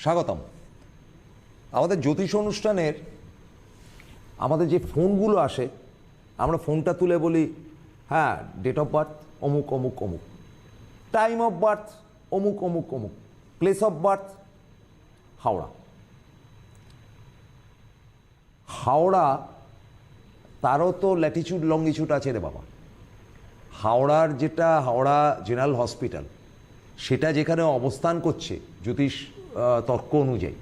স্বাগতম। আমাদের জ্যোতিষ অনুষ্ঠানের আমাদের যে ফোনগুলো আসে, আমরা ফোনটা তুলে বলি হ্যাঁ ডেট অফ বার্থ অমুক অমুক অমুক, টাইম অফ বার্থ অমুক অমুক অমুক, place of birth Howrah. Howrah তারও তো ল্যাটিচিউড লঙ্গিচিউড আছে রে বাবা। হাওড়ার যেটা হাওড়া জেনারেল হসপিটাল, সেটা যেখানে অবস্থান করছে জ্যোতিষ তর্ক অনুযায়ী,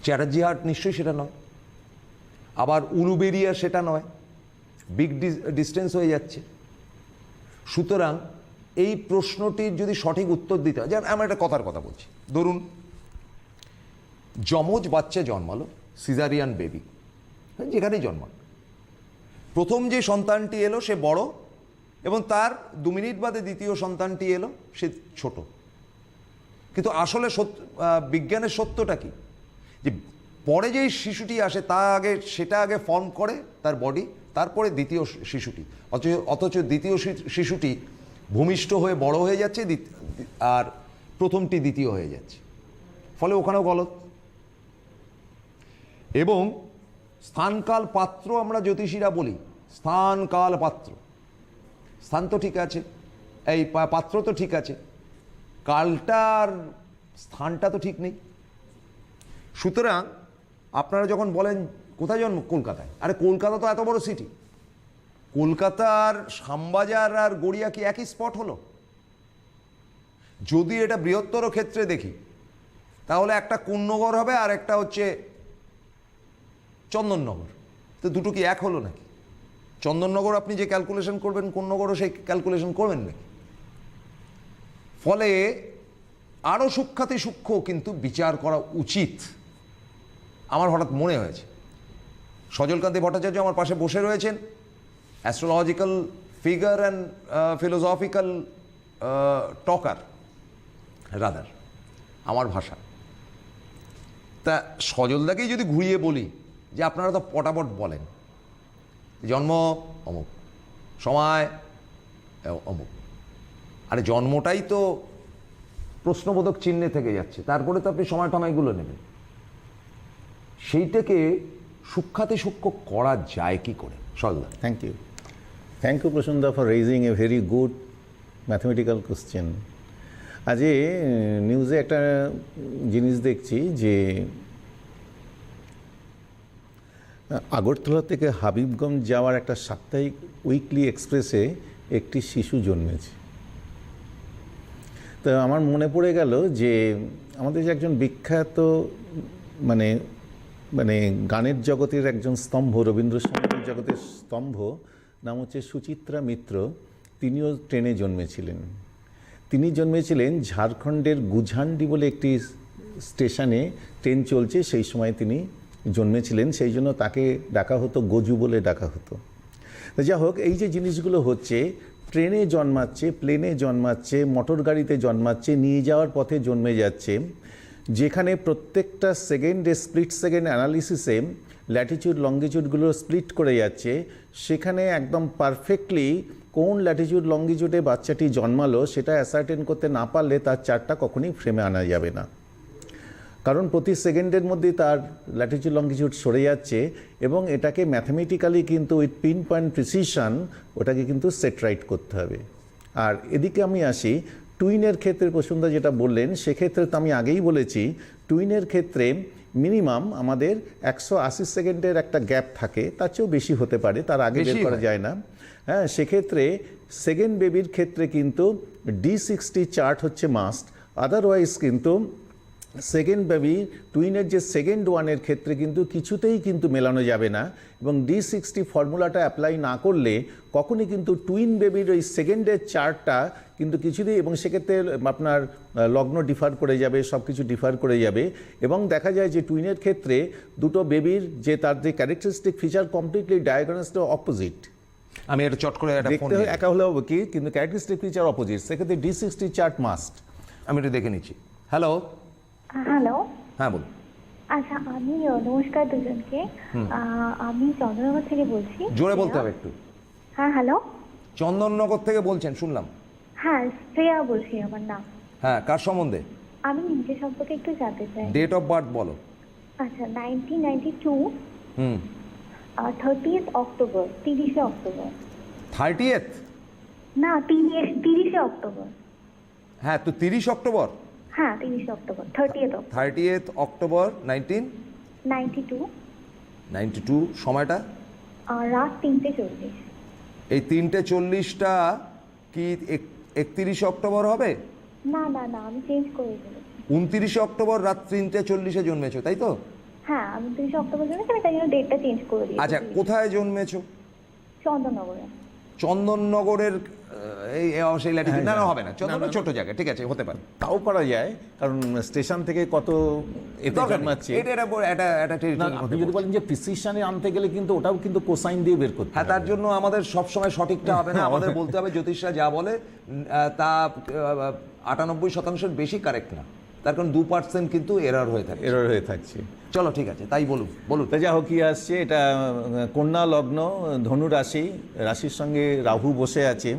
চ্যাটার্জি হাট নিশ্চয়ই সেটা নয়, আবার উলুবেরিয়া সেটা নয়, বিগ ডিস্টেন্স হয়ে যাচ্ছে। সুতরাং এই প্রশ্নটির যদি সঠিক উত্তর দিতে হয়, যেমন আমরা একটা কথার কথা বলছি, ধরুন যমজ বাচ্চা জন্মালো, সিজারিয়ান বেবি, যেখানেই জন্মাল, প্রথম যে সন্তানটি এলো সে বড় এবং তার 2 মিনিট বাদে দ্বিতীয় সন্তানটি এলো সে ছোট। কিন্তু আসলে বিজ্ঞানের সত্যটা কি, যে পরে যেই শিশুটি আসে সেটা আগে ফর্ম করে তার বডি, তারপরে দ্বিতীয় শিশুটি, অথচ দ্বিতীয় শিশুটি ভূমিষ্ঠ হয়ে বড় হয়ে যাচ্ছে আর প্রথমটি দ্বিতীয় হয়ে যাচ্ছে, ফলে ওখানেও গলত। এবং স্থানকাল পাত্র আমরা জ্যোতিষীরা বলি, স্থান কাল পাত্র, স্থান তো ঠিক আছে, এই পাত্র তো ঠিক আছে, কালটার স্থানটা তো ঠিক নেই। সুতরাং আপনারা যখন বলেন কোথায় জন্ম, কলকাতায়, আরে কলকাতা তো এত বড় সিটি, কলকাতার শ্যামবাজার আর গড়িয়া কি একই স্পট হলো? যদি এটা বৃহত্তর ক্ষেত্রে দেখি তাহলে একটা কোন্নগর হবে আর একটা হচ্ছে চন্দননগর, তো দুটো কি এক হলো নাকি? চন্দননগর আপনি যে ক্যালকুলেশন করবেন, কোন্নগরও সেই ক্যালকুলেশন করবেন নাকি? ফলে আরও সূক্ষ্মাতি সূক্ষ্ম কিন্তু বিচার করা উচিত। আমার হঠাৎ মনে হয়েছে, সজলকান্তি ভট্টাচার্য আমার পাশে বসে রয়েছেন, astrological figure and philosophical talker rather, আমার ভাষা। তা সজলদাকেই যদি ঘুরিয়ে বলি যে আপনারা তো পটাপট বলেন জন্ম অমুক, সময় অমুক, আরে জন্মটাই তো প্রশ্নবোধক চিহ্নে থেকে যাচ্ছে, তারপরে তো আপনি সময় টমাইগুলো নেবেন। সেইটাকে সূক্ষ্মাতি সূক্ষ্ম করা যায় কি করে? সজলদা। থ্যাংক ইউ প্রসন্দা for raising a very good mathematical question. আজকে নিউজে একটা জিনিস দেখছি যে আগরতলা থেকে হাবিবগঞ্জ যাওয়ার একটা সাপ্তাহিক উইকলি এক্সপ্রেসে একটি শিশু জন্মেছে। তো আমার মনে পড়ে গেল যে আমাদের যে একজন বিখ্যাত মানে মানে গানের জগতের একজন স্তম্ভ, রবীন্দ্রসঙ্গীতের জগতের স্তম্ভ, নাম হচ্ছে সুচিত্রা মিত্র। তিনিও ট্রেনে জন্মেছিলেন। তিনি জন্মেছিলেন ঝাড়খণ্ডের গুঝান্ডি বলে একটি স্টেশনে ট্রেন চলছে, সেই সময় তিনি জন্মেছিলেন, সেই জন্য তাকে ডাকা হতো গজু বলে ডাকা হতো। যা হোক, এই যে জিনিসগুলো হচ্ছে, ট্রেনে জন্মাচ্ছে, প্লেনে জন্মাচ্ছে, মোটর গাড়িতে জন্মাচ্ছে, নিয়ে যাওয়ার পথে জন্মে যাচ্ছে, যেখানে প্রত্যেকটা সেকেন্ডে স্প্লিট সেকেন্ড অ্যানালিসিসে ল্যাটিচিউড লঙ্গিচিউডগুলো স্প্লিট করে যাচ্ছে, সেখানে একদম পারফেক্টলি কোন ল্যাটিচিউড লঙ্গিচিউডে বাচ্চাটি জন্মালো সেটা অ্যাসার্টেন করতে না পারলে তার চার্টটা কখনোই ফ্রেমে আনা যাবে না, কারণ প্রতি সেকেন্ডের মধ্যেই তার ল্যাটিচিউড লঙ্গিচিউড সরে যাচ্ছে এবং এটাকে ম্যাথমেটিক্যালি কিন্তু উইথ পিন পয়েন্ট প্রিসিশন ওটাকে কিন্তু সেট রাইট করতে হবে। আর এদিকে আমি আসি টুইনের ক্ষেত্রে, প্রসন্দা যেটা বললেন সেক্ষেত্রে তো আমি আগেই বলেছি, টুইনের ক্ষেত্রে মিনিমাম আমাদের 180 সেকেন্ডের একটা গ্যাপ থাকে, তার চেয়েও বেশি হতে পারে, তার আগে বের করা যায় না। হ্যাঁ, সেক্ষেত্রে সেকেন্ড বেবির ক্ষেত্রে কিন্তু D60 চার্ট হচ্ছে মাস্ট, আদারওয়াইজ কিন্তু সেকেন্ড বেবি টুইনের যে সেকেন্ড ওয়ানের ক্ষেত্রে কিন্তু কিছুতেই কিন্তু মেলানো যাবে না, এবং D60 ফর্মুলাটা অ্যাপ্লাই না করলে কখনই কিন্তু টুইন বেবির ওই সেকেন্ডের চার্টটা কিন্তু কিছুতেই, এবং সেক্ষেত্রে আপনার লগ্ন ডিফার করে যাবে, সব কিছু ডিফার করে যাবে, এবং দেখা যায় যে টুইনের ক্ষেত্রে দুটো বেবির যে তার যে ক্যারেক্টারিস্টিক ফিচার কমপ্লিটলি ডায়াগনসটা অপোজিট। আমি এটা চট করে দেখতে হয় একা হলেও কি, কিন্তু ক্যারেক্টারিস্টিক ফিচার অপোজিট, সেক্ষেত্রে D60 চার্ট মাস্ট। আমি এটা দেখে নিচ্ছি। হ্যালো হ্যালো, হ্যাঁ বলুন। আচ্ছা আমি নমস্কার দুজনকে। আমি চন্দ্রনগর থেকে বলছি। জোরে বলতে হবে একটু। হ্যাঁ হ্যালো, চন্দননগর থেকে বলছেন শুনলাম। হ্যাঁ শ্রেয়া বলছি আমার নাম। হ্যাঁ, কার সম্বন্ধে? আমি নিজে সম্পর্কে একটু জানতে চাই। ডেট অফ বার্থ বলো। আচ্ছা, 1992 হুম 30th অক্টোবর, 30শে অক্টোবর। 30th? না, 30শে অক্টোবর। হ্যাঁ, তো 30 অক্টোবর। হ্যাঁ, 30শে October, 30th October. 30th October 1992। 92 সময়টা? রাত 3:40। এই 3:40টা কি 31 অক্টোবর হবে? না না না, আমি চেঞ্জ করে দিয়েছি। 29 অক্টোবর রাত 3:40 জন্মেছো, তাই তো? হ্যাঁ, আমি 30 অক্টোবর জন্মেছি, আমি তাই জন্য ডেটটা চেঞ্জ করে দিয়েছি। আচ্ছা, কোথায় জন্মেছো? চন্দননগরে। চন্দননগরের সেই ল্যাটিটিউড? না না, হবে না, চন্দননগর ছোট জায়গা, ঠিক আছে, হতে পারে। তাও পারা যায়, কারণ স্টেশন থেকে কত এতে দরকার নেই। জন্মাচ্ছে। এটা একটা না, territory আপনি হতে যদি পারে। বলেন যে প্রিসিশনে আনতে গেলে কিন্তু ওটাও কিন্তু কোসাইন দিয়ে বের করতে হ্যাঁ, তার হবে। জন্য আমাদের সবসময় সঠিকটা হবে না, আমাদের বলতে হবে জ্যোতিষরা যা বলে তা 98% বেশি কারেক্ট না, তার কারণ 2% কিন্তু এরর হয়ে থাকে। এরর হয়ে থাকছে। চলো ঠিক আছে, তাই বলুন। তা যা হোক, কি আসছে এটা কন্যা লগ্ন, ধনু রাশি, রাশির সঙ্গে রাহু বসে আছে।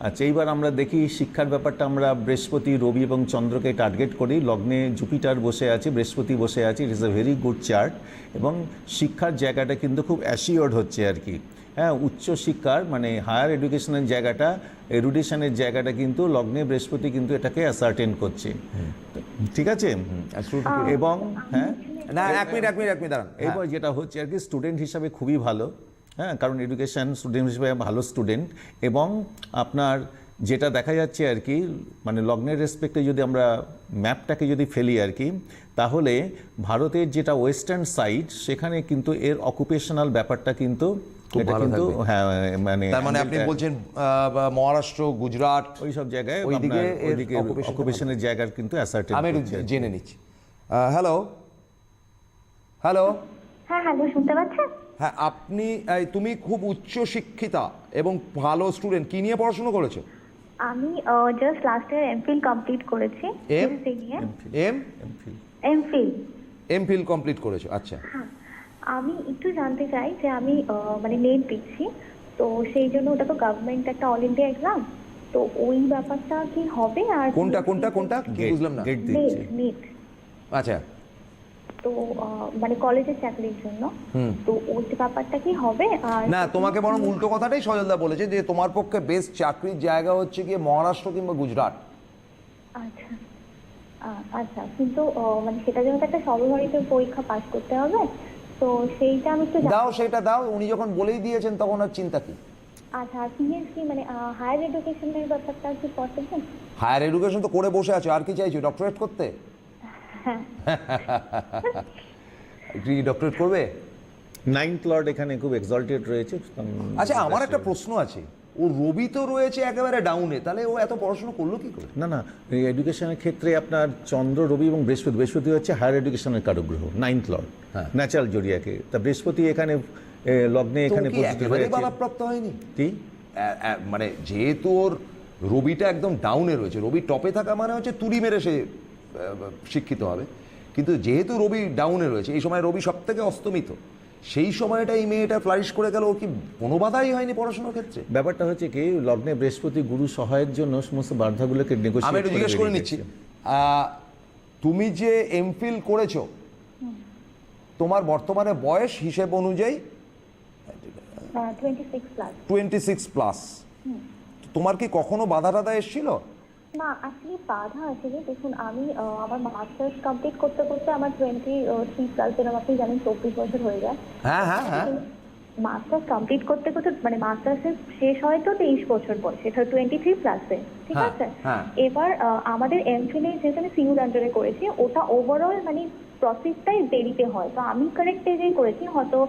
আচ্ছা, এইবার আমরা দেখি শিক্ষার ব্যাপারটা আমরা বৃহস্পতি, রবি এবং চন্দ্রকে টার্গেট করি। লগ্নে জুপিটার বসে আছে, বৃহস্পতি বসে আছে, it is a very good chart. এবং শিক্ষার জায়গাটা কিন্তু খুব অ্যাসিওর্ড হচ্ছে আর কি। হ্যাঁ, উচ্চ শিক্ষার মানে হায়ার এডুকেশনের জায়গাটা, এডুকেশনের জায়গাটা কিন্তু লগ্নে বৃহস্পতি কিন্তু এটাকে অ্যাসার্টেন করছে। ঠিক আছে? এবং হ্যাঁ, না, এক মিনিট দাঁড়ান। এবার যেটা হচ্ছে আর কি, স্টুডেন্ট হিসাবে খুবই ভালো। হ্যাঁ, কারণ এডুকেশন স্টুডেন্ট হিসেবে ভালো স্টুডেন্ট। এবং আপনার যেটা দেখা যাচ্ছে আর কি, মানে লগ্নের রেসপেক্টে যদি আমরা ম্যাপটাকে যদি ফেলি আর কি, তাহলে ভারতের যেটা ওয়েস্টার্ন সাইড, সেখানে কিন্তু এর অকুপেশনাল ব্যাপারটা কিন্তু খুব এটা ভালো কিন্তু থাকবে। হ্যাঁ, মানে তার মানে আপনি বলছেন মহারাষ্ট্র, গুজরাট, ওই সব জায়গায় ওইদিকে এর ওইদিকে occupation অকুপেশনের জায়গার কিন্তু অ্যাসার্টেন আমি একটু করছে আর কি। জেনে নিচ্ছি। হ্যালো হ্যালো হ্যাঁ, হ্যালো, শুনতে পাচ্ছেন? হ্যাঁ, তুমি খুব উচ্চ শিক্ষিতা এবং ভালো স্টুডেন্ট, কি নিয়ে পড়াশোনা করেছো? আমি just last year MPhil complete করেছি। এম? হিস্ট্রি নিয়ে। এমফিল। এমফিল। এমফিল কমপ্লিট করেছো, আচ্ছা। হ্যাঁ, আমি একটু জানতে চাই যে আমি মানে নেট দিচ্ছি, তো সেই জন্য ওটা তো গভর্নমেন্ট একটা অল ইন্ডিয়া এক্সাম, তো ওই ব্যাপারটা কি হবে? আর কোনটা কি বুঝলাম না। গেট নেট দিচ্ছে। নেট আচ্ছা, তো মানে কলেজের চাকরির জন্য, তো ওই ব্যাপারটা কি হবে? আর না, তোমাকে বরং উল্টো কথাটাই সজলদা বলেছে যে তোমার পক্ষে বেস্ট চাকরির জায়গা হচ্ছে গিয়ে মহারাষ্ট্র কিংবা গুজরাট। আচ্ছা আচ্ছা, কিন্তু মানে সেটার জন্য তো একটা সর্বভারতীয় পরীক্ষা পাস করতে হবে, তো সেইটা আমি একটু দাও, সেটা দাও, উনি যখন বলেই দিয়েছেন তখন আর চিন্তা কি। আচ্ছা, পিএইচডি মানে হায়ার এডুকেশনের ব্যাপারটা কি পসিবল? হায়ার এডুকেশন তো করে বসে আছো, আর কি চাইছো? ডক্টরেট করতে? হ্যাঁ। কি ডক্টরেট করবে? নাইন্থ লর্ড এখানে খুব এক্সল্টেড রয়েছে। আচ্ছা, আমার একটা প্রশ্ন আছে, ও রবি তো রয়েছে একেবারে ডাউনে, তাহলে ও এত পড়াশোনা করলো কি করে? না না, এই এডুকেশনের ক্ষেত্রে আপনার চন্দ্র, রবি এবং বৃহস্পতি, বৃহস্পতি হচ্ছে হায়ার এডুকেশনের কারক গ্রহ, নাইন্থ লর্ড, হ্যাঁ। ন্যাচারাল জোডিয়াকে। তা বৃহস্পতি এখানে লগ্নে তো এখানে কি positive একেবারে হয়েছে। বাধাপ্রাপ্ত হয়নি? কি মানে যেহেতু ওর রবিটা একদম ডাউনে রয়েছে, রবি টপে থাকা মানে হচ্ছে তুড়ি মেরে সে শিক্ষিত হবে, কিন্তু যেহেতু রবি ডাউনে রয়েছে, এই সময় রবি সব থেকে অস্তমিত, সেই সময়টা এই মেয়েটা ফ্লারিশ করে গেল, ওর কি কোনো বাধাই হয়নি পড়াশোনার ক্ষেত্রে? ব্যাপারটা হচ্ছে কি, লগ্নে বৃহস্পতি গুরু সহায়ের জন্য সমস্ত বাধাগুলোকে আমি নেগোশিয়েট একটু জিজ্ঞেস করে নিচ্ছি, তুমি যে এমফিল করেছো, তোমার বর্তমানে বয়স হিসেব অনুযায়ী 26+। তোমার কি কখনো বাধা টাধা এসেছিল? না, আসলে বাধা আসেনি। দেখুন, আমি আমার মাস্টার্স কমপ্লিট করতে করতে আমার 23+, এরকম আপনি জানেন 24 বছর হয়ে যায়। হ্যাঁ হ্যাঁ হ্যাঁ, মাস্টার্স কমপ্লিট করতে করতে মানে মাস্টার্সের শেষ হয় তো 23 বছর বয়সে, 23+-এ, ঠিক হ্যাঁ, আছে? হ্যাঁ। এবার আমাদের এমফিলে যেখানে সিইউর আন্ডারে করেছি, ওটা ওভারঅল মানে প্রসেসটাই দেরিতে হয়, তো আমি কারেক্ট এজেই করেছি, হয়তো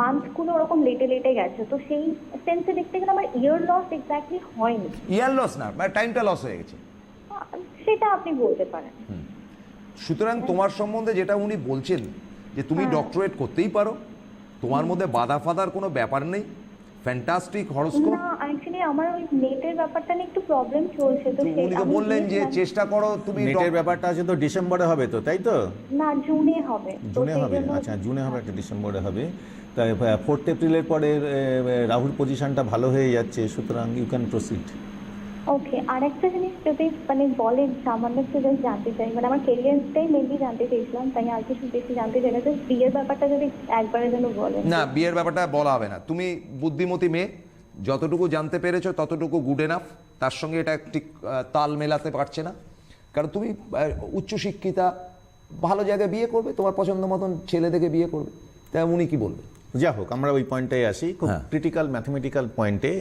মান্থগুলো ওরকম লেটে গেছে, তো সেই সেন্সে দেখতে গেলে আমার ইয়ার লস এক্স্যাক্টলি হয়নি। ইয়ার লস না, মানে টাইমটা লস হয়ে গেছে। সেটা আপনি বলতে পারেন। সুতরাং তোমার সম্বন্ধে যেটা উনি বলছেন যে তুমি ডক্টরেট করতেই পারো, তোমার মধ্যে বাধা ফাদার কোনো ব্যাপার নেই, ফ্যান্টাস্টিক হরোস্কোপ। না, অ্যাকচুয়ালি আমার ওই নেটের ব্যাপারটা নিয়ে একটু প্রবলেম চলছে, তো উনি তো বললেন যে চেষ্টা করো তুমি নেটের ব্যাপারটা আছে তো ডিসেম্বরে হবে তো, তাই তো? না, জুনে হবে। তো জুনে সেই হবে, জন্য- আচ্ছা জুনে হবে, একটা ডিসেম্বরে হবে। তাই 4th এপ্রিলের পরে রাহুর পজিশনটা ভালো হয়ে যাচ্ছে, সুতরাং ইউ ক্যান প্রসিড। ওকে, আর একটা জিনিস যদি মানে বলেন সামান্য একটু just জানতে চাই, মানে আমার কেরিয়ারটাই মেনলি জানতে চাইছিলাম, তাই আর কিছু বেশি জানতে চাই না, জাস্ট বিয়ের ব্যাপারটা যদি একবারের জন্য বলেন। না, বিয়ের ব্যাপারটা বলা হবে না। তুমি বুদ্ধিমতী মেয়ে, যতটুকু জানতে পেরেছো ততটুকু গুড এনাফ। তার সঙ্গে এটা ঠিক তাল মেলাতে পারছে না, কারণ তুমি উচ্চশিক্ষিতা, ভালো জায়গায় বিয়ে করবে, তোমার পছন্দ মতন ছেলে থেকে বিয়ে করবে, তা উনি কি বলবে? যা হোক, আমরা ওই পয়েন্টটাই আসি, খুব ক্রিটিক্যাল ম্যাথমেটিক্যাল পয়েন্টে।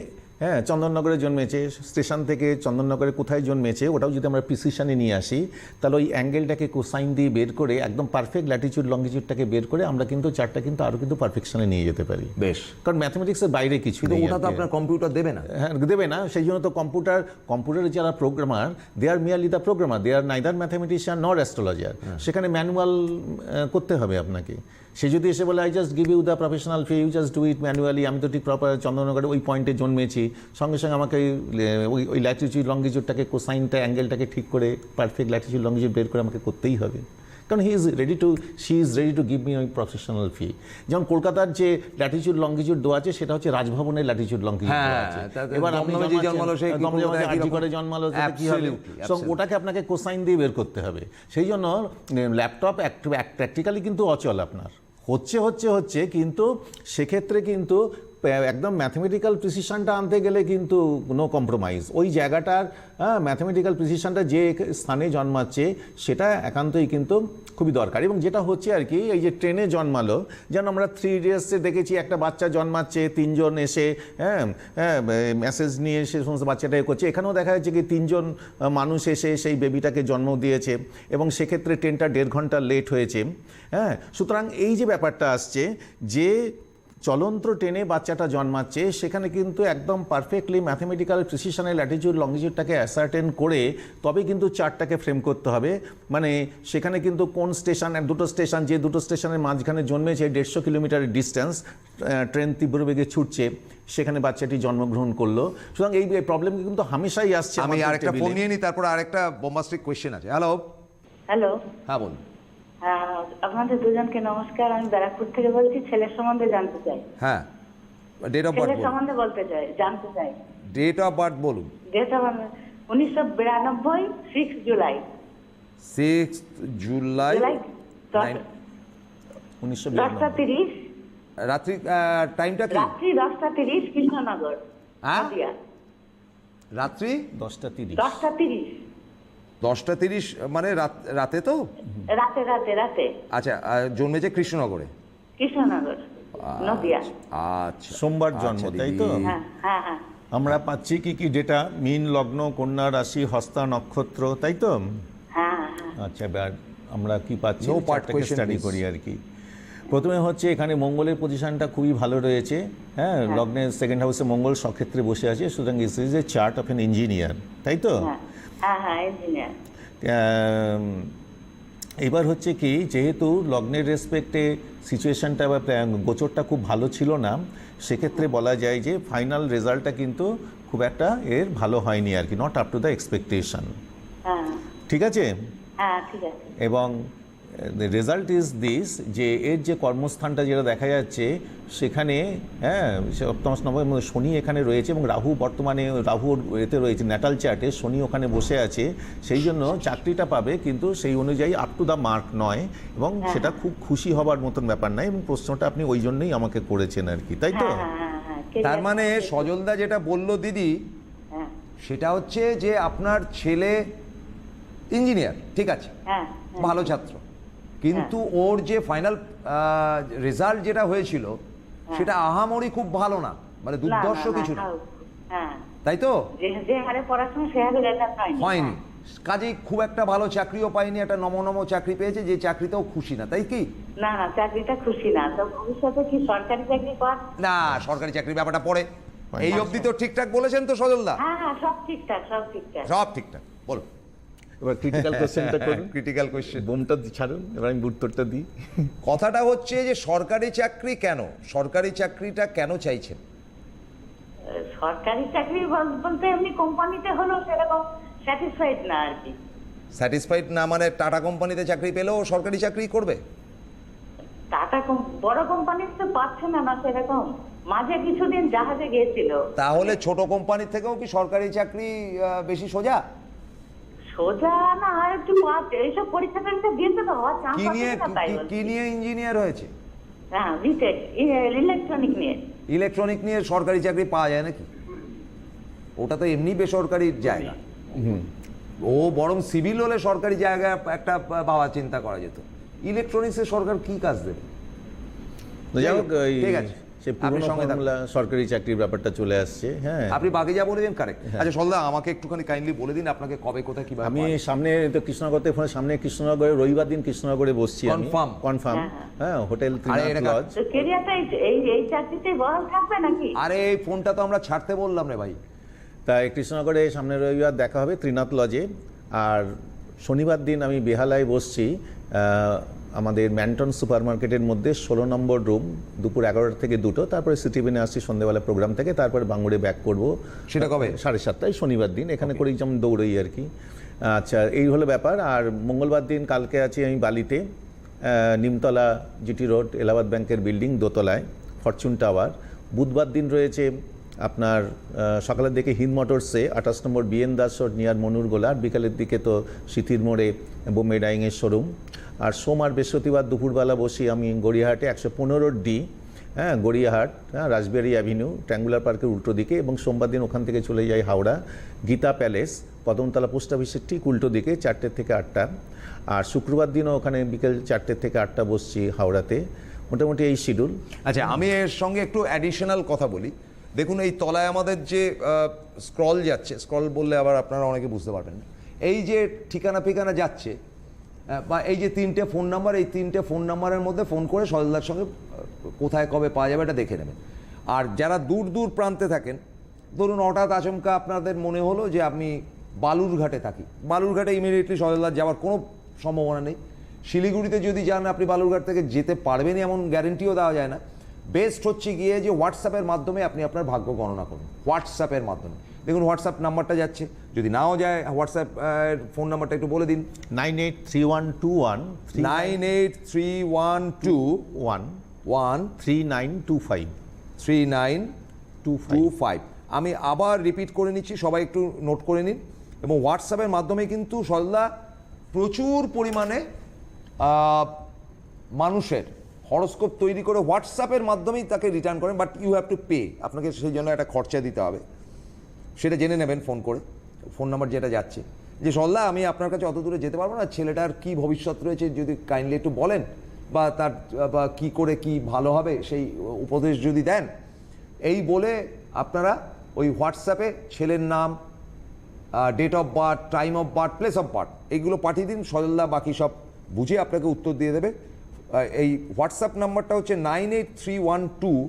হ্যাঁ, চন্দননগরে জন্মেছে, স্টেশন থেকে চন্দননগরে কোথায় জন্মেছে ওটাও যদি আমরা প্রিসিশনে নিয়ে আসি, তাহলে ওই অ্যাঙ্গেলটাকে কোসাইন দিয়ে বের করে একদম পারফেক্ট ল্যাটিচিউড লঙ্গিচিউডটাকে বের করে আমরা কিন্তু চার্টটা কিন্তু আরও কিন্তু পারফেকশনে নিয়ে যেতে পারি। বেশ, কারণ ম্যাথমেটিক্সের বাইরে কিছু নেই। ওটা তো আপনার কম্পিউটার দেবে না। হ্যাঁ, দেবে না। সেই জন্য তো কম্পিউটারের যারা programmer, they are merely the programmer, they are neither mathematician nor astrologer. সেখানে ম্যানুয়াল করতে হবে আপনাকে। সে যদি এসে বলে I just give you the professional fee, you just do it manually, আমি তো ঠিক প্রপার চন্দননগরে ওই পয়েন্টে জন্মেছি, সঙ্গে সঙ্গে আমাকে ওই ল্যাটিচিউড লঙ্গিচিউডটাকে কোসাইনটা অ্যাঙ্গেলটাকে ঠিক করে পারফেক্ট ল্যাটিচিউড লঙ্গিচিউড বের করে আমাকে করতেই হবে, কারণ she is ready to give me ওই প্রফেশনাল ফি। যেমন কলকাতার যে ল্যাটিচিউড লঙ্গিচিউড দেওয়া আছে সেটা হচ্ছে রাজভবনের ল্যাটিচিউড লঙ্গিচিউড দেওয়া আছে। এবার আপনি জন্মালো কি হবে, ওটাকে আপনাকে কোসাইন দিয়ে বের করতে হবে। সেই জন্য ল্যাপটপ প্র্যাকটিক্যালি কিন্তু অচল আপনার হচ্ছে, কিন্তু সেক্ষেত্রে কিন্তু একদম ম্যাথমেটিক্যাল প্রিসিশনটা আনতে গেলে কিন্তু নো কম্প্রোমাইজ। ওই জায়গাটার ম্যাথমেটিক্যাল প্রিসিশনটা যে স্থানে জন্মাচ্ছে সেটা একান্তই কিন্তু খুবই দরকার। এবং যেটা হচ্ছে আর কি, এই যে ট্রেনে জন্মালো, যেন আমরা 3 Idiots দেখেছি, একটা বাচ্চা জন্মাচ্ছে, 3 জন এসে মেসেজ নিয়ে সে সমস্ত বাচ্চাটাকে করছে। এখানেও দেখা যাচ্ছে কি 3 জন মানুষ এসে সেই বেবিটাকে জন্ম দিয়েছে এবং সেক্ষেত্রে ট্রেনটা 1.5 ঘন্টা লেট হয়েছে। হ্যাঁ, সুতরাং এই যে ব্যাপারটা আসছে যে চলন্ত ট্রেনে বাচ্চাটা জন্মাচ্ছে, সেখানে কিন্তু একদম পারফেক্টলি ম্যাথমেটিক্যাল প্রিসিশনে ল্যাটিচিউড লঙ্গিচিউডটাকে অ্যাসার্টেন করে তবে কিন্তু চার্টটাকে ফ্রেম করতে হবে। মানে সেখানে কিন্তু কোন স্টেশন, দুটো স্টেশন, যে দুটো স্টেশনের মাঝখানে জন্মেছে 150 কিলোমিটারের ডিস্টেন্স, ট্রেন তীব্র বেগে ছুটছে, সেখানে বাচ্চাটি জন্মগ্রহণ করলো। সুতরাং এই প্রবলেম কিন্তু হামেশাই আসছে। আমি আরেকটা ফোন নিয়ে নিই, তারপর আরেকটা বোম্বাস্টিক কোয়েশ্চেন আছে। হ্যালো। হ্যাঁ, বলুন। আপনাদের দুজনকে নমস্কার। আমি ব্যারাকপুর থেকে বলছি, ছেলের সম্বন্ধে জানতে চাই। হ্যাঁ, ডেট অফ বার্থ ছেলের সম্বন্ধে জানতে চাই। ডেট অফ বার্থ বলুন। Date of 1992 6 July. 6 জুলাই 10:30 রাত্রি। টাইমটা কি? রাত্রি 10:30 কৃষ্ণনগর। হ্যাঁ, নদিয়া। রাত্রি 10:30। 10:30 মানে রাতে তো? রাতে। আচ্ছা, জন্মেছে কৃষ্ণনগরে। নদিয়া। আচ্ছা, সোমবার জন্ম, তাই তো? হ্যাঁ। আমরা পাচ্ছি কি ডেটা, মীন লগ্ন, কন্যা রাশি, হস্তা নক্ষত্র, তাই তো? হ্যাঁ। আচ্ছা, এবার আমরা কি পাচ্ছি No part question, study please. করি আর কি। প্রথমে হচ্ছে এখানে মঙ্গলের পজিশনটা খুবই ভালো রয়েছে। হ্যাঁ, লগ্নের 2nd হাউসে মঙ্গল সক্ষেত্রে বসে আছে, সুতরাং is is a chart of N engineer, তাই তো? হ্যাঁ, ইঞ্জিনিয়ার। এবার হচ্ছে কি, যেহেতু লগ্নের রেসপেক্টে সিচুয়েশনটা বা গোচরটা খুব ভালো ছিল না, সেক্ষেত্রে বলা যায় যে ফাইনাল রেজাল্টটা কিন্তু খুব একটা এর ভালো হয়নি আর কি, not up to the expectation. ঠিক আছে? হ্যাঁ, ঠিক আছে। এবং রেজাল্ট ইজ দিস, যে এর যে কর্মস্থানটা যেটা দেখা যাচ্ছে সেখানে, হ্যাঁ, সপ্তমাস নবমের মধ্যে শনি এখানে রয়েছে এবং রাহু বর্তমানে রাহুর এতে রয়েছে, ন্যাটাল চার্টে শনি ওখানে বসে আছে। সেই জন্য চাকরিটা পাবে, কিন্তু সেই অনুযায়ী আপ টু দ্য মার্ক নয়, এবং সেটা খুব খুশি হবার মতন ব্যাপার নয়। এবং প্রশ্নটা আপনি ওই জন্যই আমাকে করেছেন আর কি, তাই তো? তার মানে সজলদা যেটা বললো দিদি, সেটা হচ্ছে যে আপনার ছেলে ইঞ্জিনিয়ার, ঠিক আছে, ভালো ছাত্র, কিন্তু ওর যে ফাইনাল রেজাল্ট যেটা হয়েছিল সেটা আহামরি খুব ভালো না, মানে দুর্দর্শ কিছু না, তাই তো? যে হারে পড়াশোনা সে হারে রেজাল্ট হয়নি, কাজেই খুব একটা ভালো চাকরিও পায়নি, একটা নম চাকরি পেয়েছে, যে চাকরিতেও খুশি না, তাই কি? না, চাকরিটা খুশি না। তো ভবিষ্যতে কি সরকারি চাকরি পাওয়া? না, সরকারি চাকরির ব্যাপারটা পড়ে। এই অবধি তো ঠিকঠাক বলেছেন তো সজলদা? হ্যাঁ, সব ঠিকঠাক। বলো এবার ক্রিটিক্যাল কোশ্চেনটা করুন। ক্রিটিক্যাল কোশ্চেন, বোমটা ছাড়ুন, এবার আমি উত্তরটা দিই। কথাটা হচ্ছে যে সরকারি চাকরি কেন, সরকারি চাকরিটা কেন চাইছেন? সরকারি চাকরি বলতে এমনি কোম্পানিতে হলো সেরকম স্যাটিসফাইড না আর কি। স্যাটিসফাইড না মানে টাটা কোম্পানিতে চাকরি পেলেও সরকারি চাকরি করবে? টাটা বড় কোম্পানিতে পাচ্ছে না সেরকম মাঝে কিছুদিন জাহাজে গিয়েছিল। তাহলে ছোট কোম্পানির থেকেও কি সরকারি চাকরি বেশি সোজা? সোজা না, আর একটু এইসব পরীক্ষা টরীক্ষা দিতে তো হওয়ার চান্স কি নিয়ে আছে না, তাই কি- বলছি। কি নিয়ে ইঞ্জিনিয়ার হয়েছে? হ্যাঁ, বিটেক ইলেকট্রনিক নিয়ে। ইলেকট্রনিক নিয়ে সরকারি চাকরি পাওয়া যায় নাকি? ওটা তো এমনি বেসরকারি জায়গা। ও বরং সিভিল হলে সরকারি জায়গা একটা পাওয়া চিন্তা করা যেত। ইলেকট্রনিক্সে সরকার কি কাজ দেবে? তো যাই হোক, ওই ঠিক আছে, সে আপনি পুরোনো সঙ্গে থাকুন। ফর্মুলা সরকারি চাকরির ব্যাপারটা চলে আসছে। হ্যাঁ, আপনি বাকি যা বলে দিন কারেক্ট। আচ্ছা সলদা, আমাকে একটুখানি কাইন্ডলি বলে দিন আপনাকে কবে কোথায় কিভাবে আমি পাওয়া যায়? সামনে তো কৃষ্ণনগর থেকে ফোনে সামনে কৃষ্ণনগরে রবিবার দিন কৃষ্ণনগরে বসছি আমি। Confirm? কনফার্ম। হ্যাঁ, হোটেল আরে ত্রিনাথ এটা লজ। তো কেরিয়ারটা এই চাকরিতে বহাল থাকবে নাকি? আরে এই ফোনটা তো আমরা ছাড়তে বললাম রে ভাই। তাই কৃষ্ণনগরে সামনের রবিবার দেখা হবে ত্রিনাথ লজে। আর শনিবার দিন আমি বেহালায় বসছি আমাদের ম্যান্টন সুপার মার্কেটের মধ্যে 16 নম্বর রুম, দুপুর 11টা থেকে 2টো, তারপরে সিটিভিনে আসছি সন্ধ্যেবেলা প্রোগ্রাম থেকে, তারপরে বাঙ্গুড়ে ব্যাক করব। সেটা কবে? 7:30 শনিবার দিন। এখানে করেই যেমন দৌড়ই আর কি। আচ্ছা, এই হলো ব্যাপার। আর মঙ্গলবার দিন কালকে আছি আমি বালিতে, নিমতলা জিটি রোড এলাহাবাদ ব্যাংকের বিল্ডিং দোতলায়, ফরচুন টাওয়ার। বুধবার দিন রয়েছে আপনার সকালের দিকে হিন্দ মোটরসে 28 নম্বর বিএন দাস রোড নিয়ার মনুরগোলা, আর বিকালের দিকে তো সিথির মোড়ে বোম্বে ডাইংয়ের শোরুম। আর সোম আর বৃহস্পতিবার দুপুরবেলা বসি আমি গড়িয়াহাটে 115D, হ্যাঁ গড়িয়াহাট, হ্যাঁ রাসবেরি অ্যাভিনিউ ট্যাঙ্গুলার পার্কের উল্টো দিকে। এবং সোমবার দিন ওখান থেকে চলে যাই হাওড়া গীতা প্যালেস, কদমতলা পোস্ট অফিসের ঠিক উল্টো দিকে, 4টে থেকে 8টা। আর শুক্রবার দিনও ওখানে বিকেল 4টে থেকে 8টা বসছি হাওড়াতে। মোটামুটি এই শিডিউল। আচ্ছা, আমি এর সঙ্গে একটু অ্যাডিশনাল কথা বলি। দেখুন, এই তলায় আমাদের যে স্ক্রল যাচ্ছে, স্ক্রল বললে আবার আপনারা অনেকে বুঝতে পারবেন না, এই যে ঠিকানা ফিকানা যাচ্ছে বা এই যে 3টে ফোন নাম্বার, এই 3টে ফোন নাম্বারের মধ্যে ফোন করে সজলদার সঙ্গে কোথায় কবে পাওয়া যাবে এটা দেখে নেবেন। আর যারা দূর দূর প্রান্তে থাকেন, ধরুন হঠাৎ আচমকা আপনাদের মনে হলো যে আমি বালুরঘাটে থাকি, বালুরঘাটে ইমিডিয়েটলি সজলদার যাওয়ার কোনো সম্ভাবনা নেই। শিলিগুড়িতে যদি যান, আপনি বালুরঘাট থেকে যেতে পারবেনই এমন গ্যারেন্টিও দেওয়া যায় না। বেস্ট হচ্ছে গিয়ে যে হোয়াটসঅ্যাপের মাধ্যমে আপনি আপনার ভাগ্য গণনা করুন। হোয়াটসঅ্যাপের মাধ্যমে দেখুন, হোয়াটসঅ্যাপ নাম্বারটা যাচ্ছে, যদি নাও যায় হোয়াটসঅ্যাপ ফোন নাম্বারটা একটু বলে দিন। 983121 983121 3925 3925। আমি আবার রিপিট করে নিচ্ছি, সবাই একটু নোট করে নিন। এবং হোয়াটসঅ্যাপের মাধ্যমে কিন্তু সজলদা প্রচুর পরিমাণে মানুষের হরস্কোপ তৈরি করে হোয়াটসঅ্যাপের মাধ্যমেই তাকে রিটার্ন করেন, but you have to pay. আপনাকে সেই জন্য একটা খরচা দিতে হবে, সেটা জেনে নেবেন ফোন করে, ফোন নাম্বার যেটা যাচ্ছে। যে সজলদা, আমি আপনার কাছে অত দূরে যেতে পারবো না, ছেলেটার কি ভবিষ্যৎ রয়েছে যদি কাইন্ডলি একটু বলেন, বা তার বা কী করে কি ভালো হবে সেই উপদেশ যদি দেন। এই বলে আপনারা ওই হোয়াটসঅ্যাপে ছেলের নাম, date of birth, time of birth, place of birth এইগুলো পাঠিয়ে দিন। সজলদা বাকি সব বুঝে আপনাকে উত্তর দিয়ে দেবে। এই হোয়াটসঅ্যাপ নাম্বারটা হচ্ছে 98312,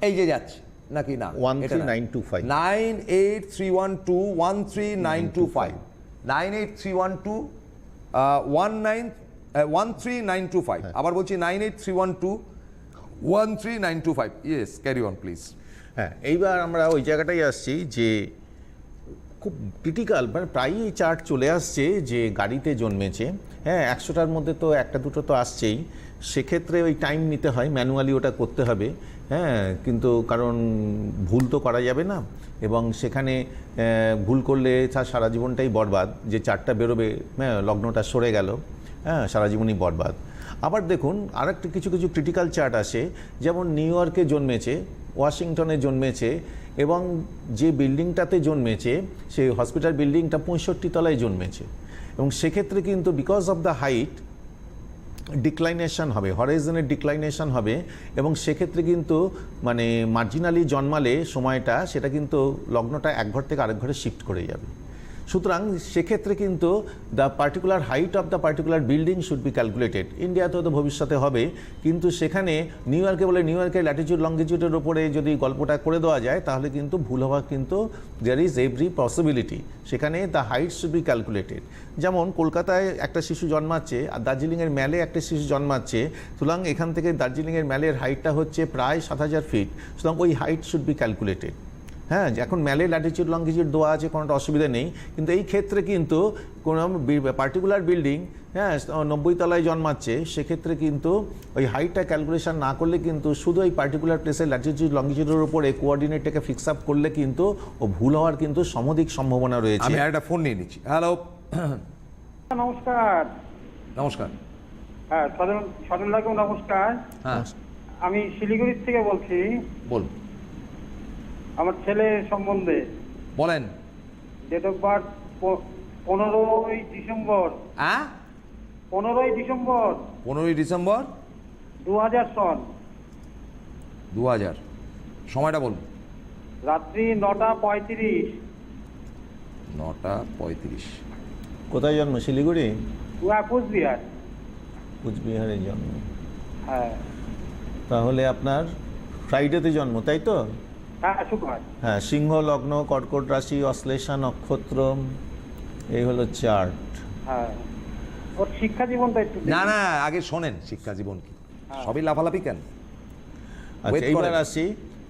এই যে যাচ্ছে নাকি না, 13925 98312 13925 13925। আবার বলছি 98312 ইয়েস, ক্যারি অন প্লিজ। হ্যাঁ, এইবার আমরা ওই জায়গাটাই আসছি যে খুব ক্রিটিক্যাল, মানে প্রায়ই এই চার্ট চলে আসছে যে গাড়িতে জন্মেছে। হ্যাঁ, 100টার মধ্যে তো 1-2টো তো আসছেই। সেক্ষেত্রে ওই টাইম নিতে হয়, ম্যানুয়ালি ওটা করতে হবে। হ্যাঁ, কিন্তু কারণ ভুল তো করা যাবে না, এবং সেখানে ভুল করলে তার সারা জীবনটাই বরবাদ। যে চার্টটা বেরোবে, হ্যাঁ লগ্নটা সরে গেল, হ্যাঁ সারা জীবনই বরবাদ। আবার দেখুন, আরেকটা কিছু কিছু ক্রিটিক্যাল চার্ট আসে, যেমন নিউ ইয়র্কে জন্মেছে, ওয়াশিংটনে জন্মেছে, এবং যে বিল্ডিংটাতে জন্মেছে সেই হসপিটাল বিল্ডিংটা 65 তলায় জন্মেছে। এবং সেক্ষেত্রে কিন্তু বিকজ অফ দ্য হাইট ডিক্লাইনেশন হবে, হরাইজনের ডিক্লাইনেশন হবে, এবং সেক্ষেত্রে কিন্তু মানে মার্জিনালি জন্মালে সময়টা সেটা কিন্তু লগ্নটা এক ঘর থেকে আরেক ঘরে শিফট করে যাবে। সুতরাং সেক্ষেত্রে কিন্তু the particular height of the particular building should be calculated. ইন্ডিয়াতেও তো ভবিষ্যতে হবে, কিন্তু সেখানে নিউ ইয়র্কে বলে নিউ ইয়র্কের ল্যাটিটিউড লঙ্গিটিউডের ওপরে যদি গল্পটা করে দেওয়া যায়, তাহলে কিন্তু ভুল হওয়া কিন্তু দেয়ার ইজ এভরি পসিবিলিটি। সেখানে the height should be calculated. যেমন কলকাতায় একটা শিশু জন্মাচ্ছে আর দার্জিলিংয়ের ম্যালে একটা শিশু জন্মাচ্ছে, সুতরাং এখান থেকে দার্জিলিংয়ের ম্যালের হাইটটা হচ্ছে প্রায় 7000 ফিট, সুতরাং ওই হাইট শুড বি ক্যালকুলেটেড। হ্যাঁ, এখন ম্যালে ল্যাটিচিউড লংজিটিউড দেওয়া আছে, কোনোটা অসুবিধা নেই, কিন্তু এই ক্ষেত্রে কিন্তু কোনো পার্টিকুলার বিল্ডিং, হ্যাঁ, 90 তলায় জন্মাচ্ছে, সেক্ষেত্রে কিন্তু ওই হাইটটা ক্যালকুলেশন না করলে কিন্তু শুধু এই পার্টিকুলার প্লেসের ল্যাটিচিউড লংজিটিউডের উপরে কোঅর্ডিনেটটাকে ফিক্স আপ করলে কিন্তু ও ভুল হওয়ার কিন্তু সমধিক সম্ভাবনা রয়েছে। আমি একটা ফোন নিয়ে নিচ্ছি। হ্যালো, নমস্কার। নমস্কার। হ্যাঁ, সজলদাকে নমস্কার। হ্যাঁ, আমি শিলিগুড়ির থেকে বলছি বলুন, আমার ছেলে সম্বন্ধে। বলেন। ডেট অফ বার্থ 15ই ডিসেম্বর। হ্যাঁ, 15ই ডিসেম্বর 15ই ডিসেম্বর 2000 সন। 2000। সময়টা বলুন। রাত্রি 9:35। 9:35। কোথায় জন্ম? শিলিগুড়ি? কোচবিহার। কুচবিহারে জন্ম। হ্যাঁ তাহলে আপনার ফ্রাইডেতে জন্ম, তাই তো? হ্যাঁ, শুক্রবার। হ্যাঁ, সিংহ লগ্ন, কর্কট রাশি, অশ্লেষা নক্ষত্র, এই হলো চার্ট। হ্যাঁ, ওর শিক্ষা জীবনটা একটু না না, আগে শোনেন শিক্ষা জীবন কি। সবই লাফালাফি কেন? আচ্ছা, Wait এইবার করেন। আসি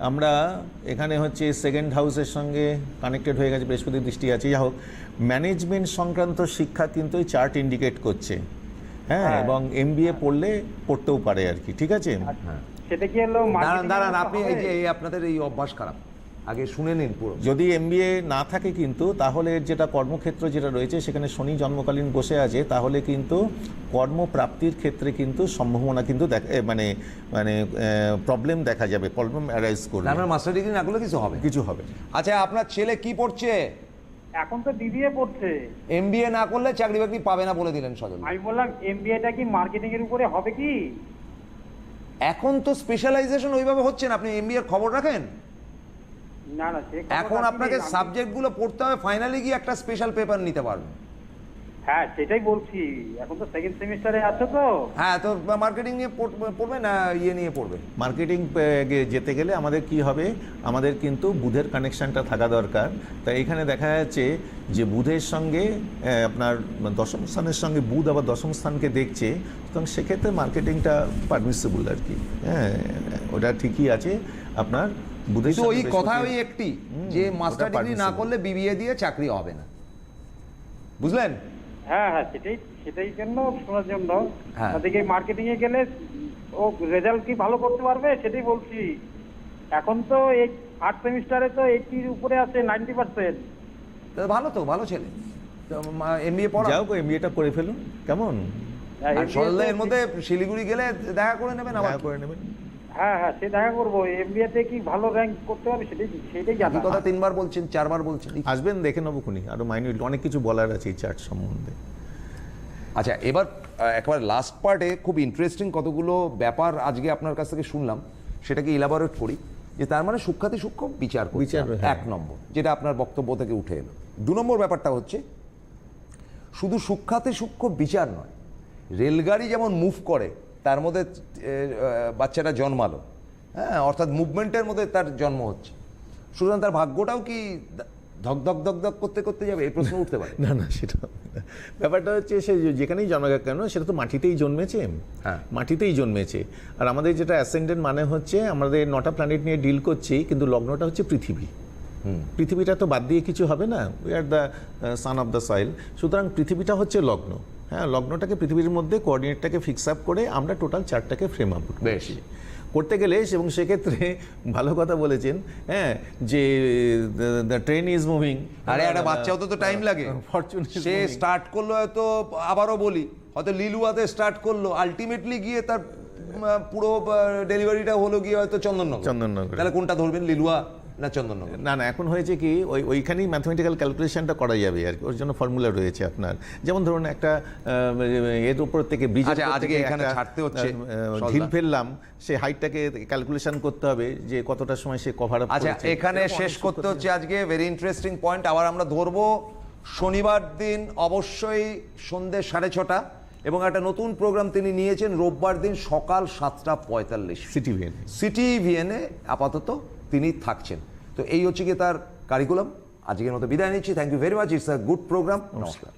আমরা এখানে হচ্ছে সেকেন্ড হাউসের সঙ্গে কানেক্টেড হয়ে গেছে, বৃহস্পতির দৃষ্টি আছে। যা হোক, ম্যানেজমেন্ট সংক্রান্ত শিক্ষা কিন্তু এই চার্ট ইন্ডিকেট করছে। হ্যাঁ, হ্যাঁ। এবং এমবিএ পড়তেও পারে আর কি, ঠিক আছে? সেটা কি হলো দাঁড়ান marketing দাঁড়ান, এর আপনি হবে? এই যে আপনাদের এই অভ্যাস খারাপ, আগে শুনে নিন পুরো। যদি এমবিএ না থাকে কিন্তু তাহলে এর যেটা কর্মক্ষেত্র যেটা রয়েছে সেখানে শনি জন্মকালীন বসে আছে, তাহলে কিন্তু কর্মপ্রাপ্তির ক্ষেত্রে কিন্তু সম্ভাবনা কিন্তু মানে মানে প্রবলেম দেখা যাবে, প্রবলেম অ্যারাইজ করবে, আপনার মাস্টার ডিগ্রি না করলে কিছু হবে? কিছু হবে। আচ্ছা, আপনার ছেলে কি পড়ছে? এখন তো বিবিএ পড়ছে। এমবিএ না করলে চাকরি বাকরি পাবে না বলে দিলেন সজল। আমি বললাম এমবিএটা কি মার্কেটিং এর উপরে হবে কি? এখন তো স্পেশালাইজেশন ওইভাবে হচ্ছে না, আপনি এমবিএ এর খবর রাখেন? না না, সে এখন আপনাকে সাবজেক্টগুলো পড়তে হবে, ফাইনালি গিয়ে একটা স্পেশাল পেপার নিতে পারবেন। হ্যাঁ, সেটাই বলছি। এখন তো সেকেন্ড সেমিস্টারে আছো তো। হ্যাঁ, তো মার্কেটিং নিয়ে পড়বে না ইয়ে নিয়ে পড়বে? মার্কেটিং যেতে গেলে আমাদের কি হবে, আমাদের কিন্তু বুধের কানেকশনটা থাকা দরকার। তাই এখানে দেখা যাচ্ছে যে বুধের সঙ্গে আপনার দশম স্থানের সঙ্গে বুধ আবার দশম স্থানকে দেখছে, সুতরাং সেক্ষেত্রে মার্কেটিংটা পারমিসিবল আর কি। হ্যাঁ, ওটা ঠিকই আছে আপনার বুধের কিন্তু ওই সঙ্গে কথা বৃহস্পতি- ওই একটি যে মাস্টার ওটা ডিগ্রি না permissible। করলে বিবিএ দিয়ে চাকরি হবে না, বুঝলেন? হ্যাঁ হ্যাঁ, সেটাই জন্য শোনার জন্য। হ্যাঁ। ওদিকে মার্কেটিং এ গেলে ও রেজাল্ট কি ভালো করতে পারবে সেটাই বলছি। এখন তো এই থার্ড সেমিস্টারে তো 80 উপরে আছে, 90%। তা ভালো তো, ভালো ছেলে, এমবিএ পড়া। যাও এমবিএটা করে ফেলুন, কেমন? আর সরলা এর মধ্যে শিলিগুড়ি গেলে দেখা করে নেবেন, আবার দেখা করে নেবেন। হ্যাঁ হ্যাঁ, সে দেখা করবো। এমবিএ তে কি ভালো র্যাঙ্ক করতে পারবে সেটাই কি জানা। কথা 3বার বলছেন, 4বার বলছেন। আসবেন, দেখে নেবো খুনি, আরো মাইনিউট অনেক কিছু বলার আছে এই চার্ট সম্বন্ধে। আচ্ছা, এবার একবার লাস্ট পার্টে খুব ইন্টারেস্টিং কতগুলো ব্যাপার আজকে আপনার কাছ থেকে শুনলাম, সেটাকে ইলাবোরেট করি। যে তার মানে সূক্ষ্মাতি সূক্ষ্ম বিচার করতে বিচার, হবে, হ্যাঁ। 1 নম্বর, যেটা আপনার বক্তব্য থেকে উঠে এলো। 2 নম্বর ব্যাপারটা হচ্ছে শুধু সূক্ষ্মাতি সূক্ষ্ম বিচার নয়, রেলগাড়ি যেমন মুভ করে, তার মধ্যে বাচ্চাটা জন্মালো, হ্যাঁ, অর্থাৎ মুভমেন্টের মধ্যে তার জন্ম হচ্ছে, সুতরাং তার ভাগ্যটাও কি ধক ধক ধক ধক করতে করতে যাবে? এই প্রশ্ন উঠতে পারে। না না, সেটা হবে না। ব্যাপারটা হচ্ছে সে যেখানেই জন্মাক কেন, সেটা তো মাটিতেই জন্মেছে। হ্যাঁ। মাটিতেই জন্মেছে। আর আমাদের যেটা অ্যাসেন্ডেন্ট মানে হচ্ছে আমাদের 9টা প্ল্যানেট নিয়ে ডিল করছি, কিন্তু লগ্নটা হচ্ছে পৃথিবী। পৃথিবীটা তো বাদ দিয়ে কিছু হবে না, we are the son of the soil. সুতরাং পৃথিবীটা হচ্ছে লগ্ন। হ্যাঁ, লগ্নটাকে পৃথিবীর মধ্যে কোঅর্ডিনেটটাকে ফিক্স আপ করে আমরা টোটাল চার্টটাকে ফ্রেম আপ বেশ করতে গেলে, এবং সেক্ষেত্রে ভালো কথা বলেছেন, হ্যাঁ, যে দ্য ট্রেন ইজ মুভিং। আরে একটা বাচ্চাও তো টাইম লাগে। ফরচুন সে স্টার্ট করলো, হয়তো আবারও বলি, হয়তো লিলুয়াতে স্টার্ট করলো, আলটিমেটলি গিয়ে তার পুরো ডেলিভারিটা হলো গিয়ে হয়তো চন্দননগর। চন্দননগরে। তাহলে কোনটা ধরবেন, লিলুয়া না চন্দননগর? না না, এখন হয়েছে কি ওইখানেই ম্যাথমেটিক্যাল ক্যালকুলেশনটা করা যাবে আর কি, ওর জন্য ফর্মুলা রয়েছে আপনার। যেমন ধরুন একটা এর উপর থেকে ব্রিজের আচ্ছা, উপর আজকে থেকে এখানে একটা, ছাড়তে হচ্ছে, ঢিল ফেললাম, সে হাইটটাকে ক্যালকুলেশন করতে হবে যে কতটা সময় সে কভার আপ আচ্ছা, এখানে শেষ করতে হচ্ছে আজকে। ভেরি ইন্টারেস্টিং পয়েন্ট আবার আমরা ধরবো শনিবার দিন অবশ্যই সন্ধ্যে 6:30, এবং একটা নতুন প্রোগ্রাম তিনি নিয়েছেন রোববার দিন সকাল 7:45 সিটিভিএন। সিটি ভিএনে আপাতত তিনি থাকছেন। তো এই হচ্ছে কি তার কারিকুলাম। আজকের মতো বিদায় নিচ্ছি। Thank you very much. It's a good programme. নমস্কার।